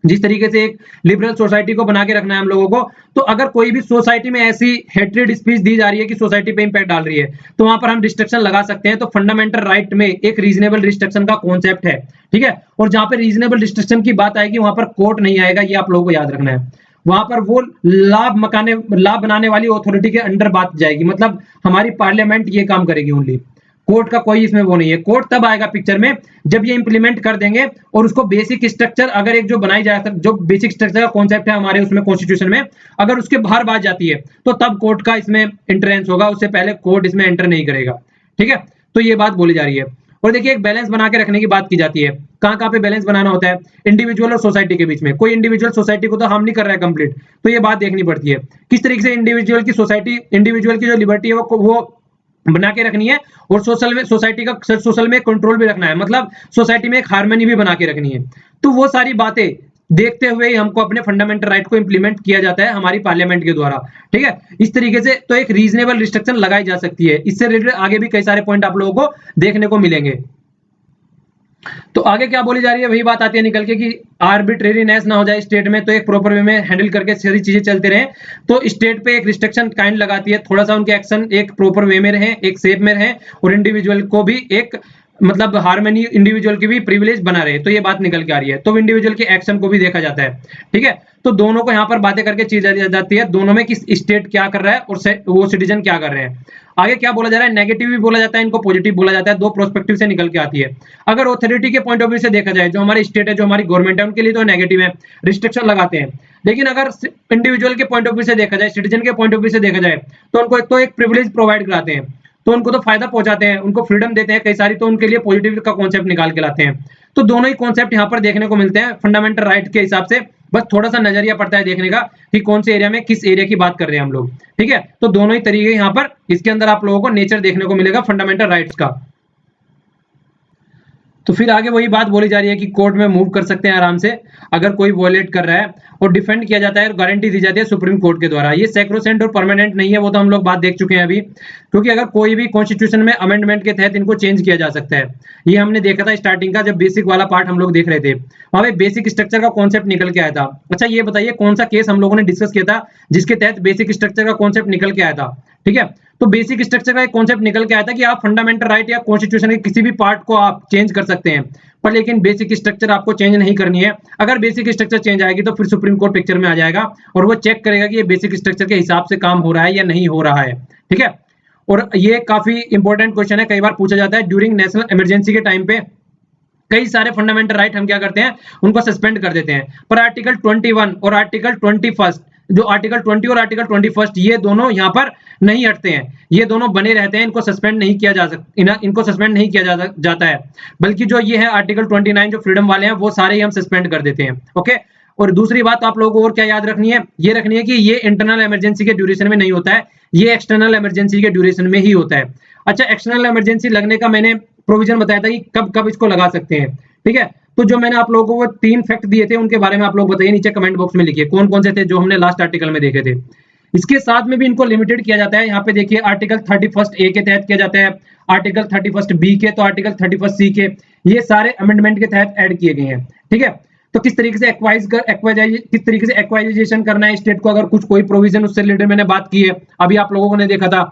जिस तरीके से एक लिबरल सोसाइटी को बना के रखना है हम लोगों को, तो अगर कोई भी सोसाइटी में ऐसी हेट्रेड स्पीच दी जा रही है कि सोसाइटी पे इंपैक्ट डाल रही है, तो वहां पर हम रिस्ट्रिक्शन लगा सकते हैं। तो फंडामेंटल राइट में एक रीजनेबल रिस्ट्रिक्शन का कॉन्सेप्ट है, ठीक है। और जहां पे रीजनेबल रिस्ट्रिक्शन की बात आएगी वहां पर कोर्ट नहीं आएगा, ये आप लोगों को याद रखना है। वहां पर वो लाभ बनाने वाली अथॉरिटी के अंडर बात जाएगी, मतलब हमारी पार्लियामेंट ये काम करेगी ओनली, कोर्ट का कोई इसमें वो नहीं है। कोर्ट तब आएगा पिक्चर में जब ये इंप्लीमेंट कर देंगे और उसको बेसिक स्ट्रक्चर, अगर एक जो बनाई जाए, जो बेसिक स्ट्रक्चर का कॉन्सेप्ट है हमारे उसमें कॉन्स्टिट्यूशन में, अगर उसके बाहर बात जाती है तो तब कोर्ट का इसमें इंटरेंस होगा, उससे पहले कोर्ट इसमें एंटर नहीं करेगा, ठीक है। तो ये बात बोली जा रही है। और देखिए एक बैलेंस बना के रखने की बात की जाती है, कहाँ कहाँ पे बैलेंस बनाना होता है, इंडिविजुअल और सोसाइटी के बीच में। कोई इंडिविजुअल सोसाइटी को तो हार्म नहीं कर रहा है कंप्लीट, तो ये बात देखनी पड़ती है किस तरीके से इंडिविजुअल की जो लिबर्टी है वो बना के रखनी है, और सोशल में कंट्रोल भी रखना है, मतलब सोसाइटी में एक हार्मनी भी बना के रखनी है। तो वो सारी बातें देखते हुए हमको अपने फंडामेंटल राइट को इंप्लीमेंट किया जाता है हमारी पार्लियामेंट के द्वारा, ठीक है। इस तरीके से तो एक रीजनेबल रिस्ट्रिक्शन लगाई जा सकती है। इससे रिलेटेड आगे भी कई सारे पॉइंट आप लोगों को देखने को मिलेंगे। तो आगे क्या बोली जा रही है, वही बात आती है निकल के कि आर्बिट्रेरीनेस ना हो जाए स्टेट में, तो एक प्रॉपर वे में हैंडल करके सारी चीजें चलते रहे। तो स्टेट पे एक रिस्ट्रिक्शन काइंड लगाती है, थोड़ा सा उनके एक्शन एक प्रॉपर वे में रहे, एक सेफ में रहे, और इंडिविजुअल को भी एक मतलब हार्मनी, इंडिविजुअल की भी प्रिविलेज बना रहे। तो ये बात निकल के आ रही है। तो इंडिविजुअल के एक्शन को भी देखा जाता है, ठीक है। तो दोनों को यहाँ पर बातें करके चीज जाती है, दोनों में किस स्टेट क्या कर रहा है और वो सिटीजन क्या कर रहे हैं। आगे क्या बोला जा रहा है, नेगेटिव भी बोला जाता है, इनको पॉजिटिव बोला जाता है, दो प्रोस्पेक्टिव से निकल के आती है। अगर ऑथोरिटी के पॉइंट ऑफ व्यू से देखा जाए, जो हमारी स्टेट है, जो हमारी गवर्नमेंट है, उनके लिए तो नेगेटिव है, रिस्ट्रिक्शन लगाते हैं। लेकिन अगर इंडिविजुअल के पॉइंट ऑफ व्यू से देखा जाए, सिटीजन के पॉइंट ऑफ व्यू से देखा जाए, तो उनको तो एक प्रिविलेज प्रोवाइड कराते हैं। तो उनको तो फायदा पहुंचाते हैं, उनको फ्रीडम देते हैं कई सारी, तो उनके लिए पॉजिटिव का कॉन्सेप्ट निकाल के लाते हैं। तो दोनों ही कॉन्सेप्ट यहाँ पर देखने को मिलते हैं फंडामेंटल राइट के हिसाब से, बस थोड़ा सा नजरिया पड़ता है देखने का कि कौन से एरिया में किस एरिया की बात कर रहे हैं हम लोग, ठीक है। तो दोनों ही तरीके यहाँ पर इसके अंदर आप लोगों को नेचर देखने को मिलेगा फंडामेंटल राइट्स का। तो फिर आगे वही बात बोली जा रही है कि कोर्ट में मूव कर सकते हैं आराम से अगर कोई वॉयलेट कर रहा है, और डिफेंड किया जाता है और गारंटी दी जाती है सुप्रीम कोर्ट के द्वारा। ये सैक्रोसेंट और परमानेंट नहीं है, वो तो हम लोग बात देख चुके हैं अभी, क्योंकि अगर कोई भी कॉन्स्टिट्यूशन में अमेंडमेंट के तहत इनको चेंज किया जा सकता है। ये हमने देखा था स्टार्टिंग का, जब बेसिक वाला पार्ट हम लोग देख रहे थे, वहां पे बेसिक स्ट्रक्चर का कॉन्सेप्ट निकल के आया था। अच्छा ये बताइए कौन सा केस हम लोगों ने डिस्कस किया था जिसके तहत बेसिक स्ट्रक्चर का कॉन्सेप्ट निकल के आया था, ठीक है। तो बेसिक स्ट्रक्चर का एक कॉन्सेप्ट निकल के आया था कि आप फंडामेंटल राइट या कॉन्स्टिट्यूशन के किसी भी पार्ट को आप चेंज कर सकते हैं, पर लेकिन बेसिक स्ट्रक्चर आपको चेंज नहीं करनी है। अगर बेसिक स्ट्रक्चर चेंज आएगी तो फिर सुप्रीम कोर्ट पिक्चर में आ जाएगा और वो चेक करेगा कि ये बेसिक स्ट्रक्चर के हिसाब से काम हो रहा है या नहीं हो रहा है, ठीक है। और ये काफी इंपॉर्टेंट क्वेश्चन है, कई बार पूछा जाता है ड्यूरिंग नेशनल इमरजेंसी के टाइम पे कई सारे फंडामेंटल राइट हम क्या करते हैं, उनको सस्पेंड कर देते हैं। पर आर्टिकल 21 और आर्टिकल 21, जो आर्टिकल 20 और आर्टिकल 21 ये दोनों यहाँ पर नहीं हटते हैं, ये दोनों बने रहते हैं, इनको सस्पेंड नहीं किया जा सकता, इनको सस्पेंड नहीं किया जाता है, बल्कि जो ये है आर्टिकल 29 जो फ्रीडम वाले हैं वो सारे ही हम सस्पेंड कर देते हैं, ओके। और दूसरी बात आप लोगों को और क्या याद रखनी है, ये रखनी है कि ये इंटरनल इमरजेंसी के ड्यूरेशन में नहीं होता है, ये एक्सटर्नल इमरजेंसी के ड्यूरेशन में ही होता है। अच्छा एक्सटर्नल इमरजेंसी लगने का मैंने प्रोविजन बताया था कि कब कब इसको लगा सकते हैं, ठीक है। तो जो मैंने आप लोगों को 3 फैक्ट दिए थे उनके बारे में आप लोग बताइए, नीचे कमेंट बॉक्स में लिखिए कौन कौन से थे जो हमने लास्ट आर्टिकल में देखे थे। इसके साथ में भी इनको लिमिटेड किया जाता है, यहाँ पे देखिए आर्टिकल 31 ए के तहत किया जाता है, आर्टिकल 31 बी के, तो आर्टिकल 31 सी के, ये सारे अमेंडमेंट के तहत ऐड किए गए हैं, ठीक है। तो किस तरीके से एक्वाइजेशन करना है स्टेट को, अगर कुछ कोई प्रोविजन उससे रिलेटेड मैंने बात की है, अभी आप लोगों ने देखा था,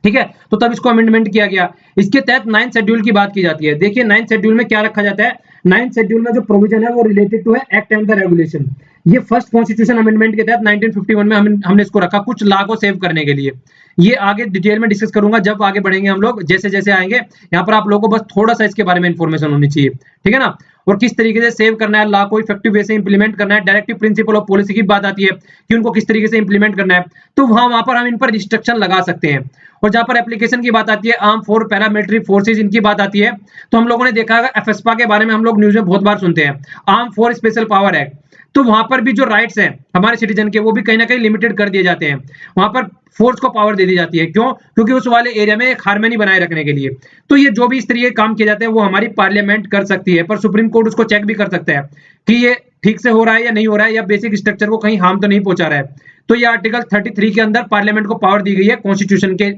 ठीक है। तो तब इसको अमेंडमेंट किया गया। इसके तहत 9th शेड्यूल की बात की जाती है। देखिए 9th शेड्यूल में क्या रखा जाता है, 9th शेड्यूल में जो प्रोविजन है वो रिलेटेड टू है एक्ट एंड द रेगुलेशन। ये फर्स्ट कॉन्स्टिट्यूशन अमेंडमेंट के तहत 1951 में हमने इसको रखा कुछ लॉ को सेव करने के लिए। ये आगे डिटेल में डिस्कस करूंगा जब आगे बढ़ेंगे हम लोग, जैसे जैसे आएंगे। यहाँ पर आप लोगों को बस थोड़ा सा इसके बारे में इंफॉर्मेशन होनी चाहिए, ठीक है ना। और किस तरीके से सेव करना है लॉ को, इफेक्टिव वे से इंप्लीमेंट करना है, डायरेक्टिव प्रिंसिपल ऑफ पॉलिसी की बात आती है कि उनको किस तरीके से इंप्लीमेंट करना है, तो वहां पर हम इन पर रिस्ट्रिक्शन लगा सकते हैं। और जहां पर एप्लीकेशन की बात आती है, आर्म फोर्स, पैरामिलिट्री फोर्सेज, इनकी बात आती है, तो हम लोगों ने देखा है एफएसपा के बारे में हम लोग न्यूज में बहुत बार सुनते हैं, arm force special power act. तो वहां पर भी जो राइट्स हैं हमारे सिटीजन के वो भी कहीं ना कहीं लिमिटेड कर दिए जाते हैं, वहां पर फोर्स को पावर दे दी जाती है। क्यों? क्योंकि उस वाले एरिया में एक हार्मनी बनाए रखने के लिए। तो ये जो भी इस तरीके काम किए जाते हैं वो हमारी पार्लियामेंट कर सकती है, पर सुप्रीम कोर्ट उसको चेक भी कर सकता है कि ये ठीक से हो रहा है या नहीं हो रहा है, या बेसिक स्ट्रक्चर को कहीं हार्म तो नहीं पहुंचा रहा है। तो ये आर्टिकल 33 के अंदर पार्लियामेंट को पावर दी गई है कॉन्स्टिट्यूशन के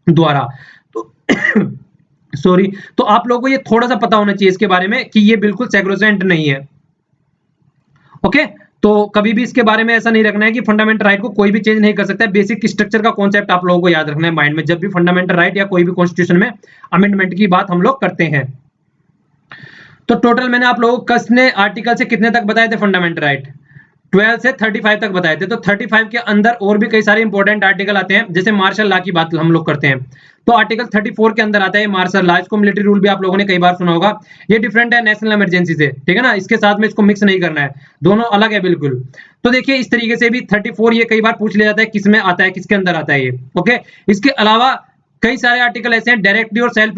द्वारा। तो सॉरी, तो आप लोगों को ये थोड़ा सा पता होना चाहिए इसके बारे में कि ये बिल्कुल सैक्रोसेंट नहीं है, ओके। तो कभी भी इसके बारे में ऐसा नहीं रखना है कि फंडामेंटल राइट को कोई भी चेंज नहीं कर सकता है। बेसिक स्ट्रक्चर का कॉन्सेप्ट आप लोगों को याद रखना है माइंड में, जब भी फंडामेंटल राइट या कोई भी कॉन्स्टिट्यूशन में अमेंडमेंट की बात हम लोग करते हैं। तो टोटल मैंने आप लोगों को कितने आर्टिकल से कितने तक बताए थे फंडामेंटल राइट, 12 से 35 तक बताए थे। तो 35 के अंदर और भी कई सारे इंपॉर्टेंट आर्टिकल आते हैं, जैसे मार्शल लॉ की बात हम लोग करते हैं। तो आर्टिकल 34 के अंदर आता है मार्शल लॉ, इसको मिलिट्री रूल भी आप लोगों ने कई बार सुना होगा। ये डिफरेंट है नेशनल इमरजेंसी से, ठीक है ना, इसके साथ में इसको मिक्स नहीं करना है, दोनों अलग है बिल्कुल। तो देखिए इस तरीके से भी 34 ये कई बार पूछ लिया जाता है किस में आता है, किसके अंदर आता है ये, ओके। इसके अलावा कई सारे आर्टिकल ऐसे हैं डायरेक्टली और सेल्फ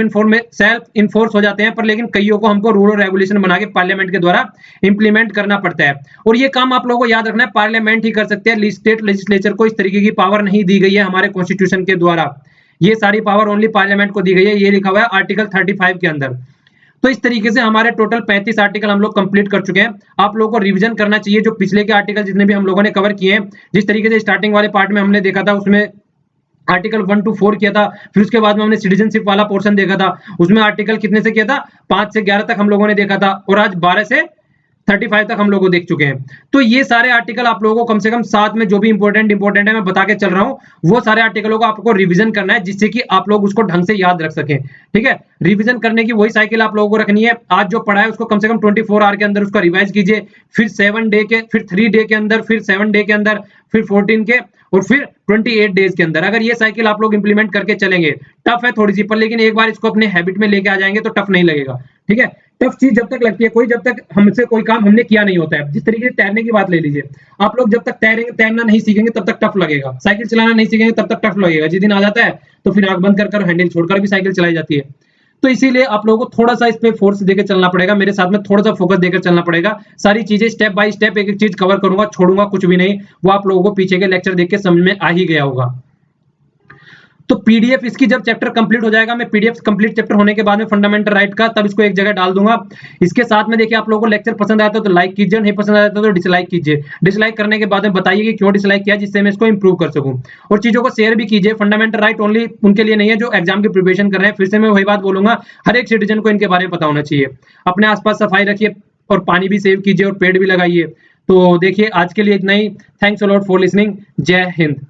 इन्फोर्स हो जाते हैं, पर लेकिन कईयों को हमको रूल और रेगुलेशन बना के पार्लियामेंट के द्वारा इंप्लीमेंट करना पड़ता है। और ये काम आप लोगों को याद रखना है पार्लियामेंट ही कर सकते हैं, स्टेट लेजिस्लेचर को इस तरीके की पावर नहीं दी गई है हमारे कॉन्स्टिट्यूशन के द्वारा। ये सारी पावर ओनली पार्लियामेंट को दी गई है, ये लिखा हुआ है आर्टिकल 35 के अंदर। तो इस तरीके से हमारे टोटल 35 आर्टिकल हम लोग कंप्लीट कर चुके हैं। आप लोगों को रिवीजन करना चाहिए जो पिछले के आर्टिकल जितने भी हम लोगों ने कवर किए हैं। जिस तरीके से स्टार्टिंग वाले पार्ट में हमने देखा था उसमें आर्टिकल 1 to 4 किया था, फिर उसके बाद में हमने सिटीजनशिप वाला पोर्शन देखा था, उसमें आर्टिकल कितने से किया था, 5 से 11 तक हम लोगों ने देखा था, और आज 12 से 35 तक हम लोग देख चुके हैं। तो ये सारे आर्टिकल आप लोगों को कम से कम साथ में जो भी इंपॉर्टेंट है मैं बता के चल रहा हूँ, वो सारे आर्टिकलों को आपको रिवीजन करना है, जिससे कि आप लोग उसको ढंग से याद रख सकें, ठीक है। रिवीजन करने की वही साइकिल आप लोगों को रखनी है। आज जो पढ़ा है उसको कम से कम 24 आवर के अंदर उसका रिवाइज कीजिए, फिर 7 डे के, फिर 3 डे के अंदर, फिर 7 डे के अंदर, फिर 14 के, और फिर 28 डेज के अंदर। अगर ये साइकिल आप लोग इंप्लीमेंट करके चलेंगे, टफ है थोड़ी सी, पर लेकिन एक बार इसको अपने हैबिट में लेके आ जाएंगे तो टफ नहीं लगेगा, ठीक है। टफ चीज जब तक लगती है कोई, जब तक हमसे कोई काम हमने किया नहीं होता है। जिस तरीके से तैरने की बात ले लीजिए, आप लोग जब तक तैरना नहीं सीखेंगे तब तक टफ लगेगा, साइकिल चलाना नहीं सीखेंगे तब तक टफ लगेगा, जिस दिन आ जाता है तो फिर आंख बंद कर हैंडल छोड़कर भी साइकिल चलाई जाती है। तो इसीलिए आप लोगों को थोड़ा सा इस पे फोर्स देकर चलना पड़ेगा, मेरे साथ में थोड़ा सा फोकस देकर चलना पड़ेगा। सारी चीजें स्टेप बाय स्टेप एक एक चीज कवर करूंगा, छोड़ूंगा कुछ भी नहीं। वो आप लोगों को पीछे के लेक्चर देख के समझ में आ ही गया होगा। तो पीडीएफ इसकी जब चैप्टर कंप्लीट हो जाएगा, मैं पीडीएफ कंप्लीट चैप्टर होने के बाद में फंडामेंटल राइट का, तब इसको एक जगह डाल दूंगा। इसके साथ में देखिए आप लोगों को लेक्चर पसंद आया तो लाइक कीजिए, नहीं पसंद आया तो डिसलाइक कीजिए। डिसलाइक करने के बाद में बताइए कि क्यों डिसलाइक किया, जिससे मैं इसको इंप्रूव कर सकूं। और चीजों को शेयर भी कीजिए। फंडामेंटल राइट ओनली उनके लिए नहीं है जो एग्जाम की प्रिपरेशन कर रहे हैं। फिर से मैं वही बात बोलूंगा, हर एक सिटीजन को इनके बारे में पता होना चाहिए। अपने आसपास सफाई रखिए और पानी भी सेव कीजिए और पेड़ भी लगाइए। तो देखिए आज के लिए इतना ही। Thanks a lot for listening. Jai Hind.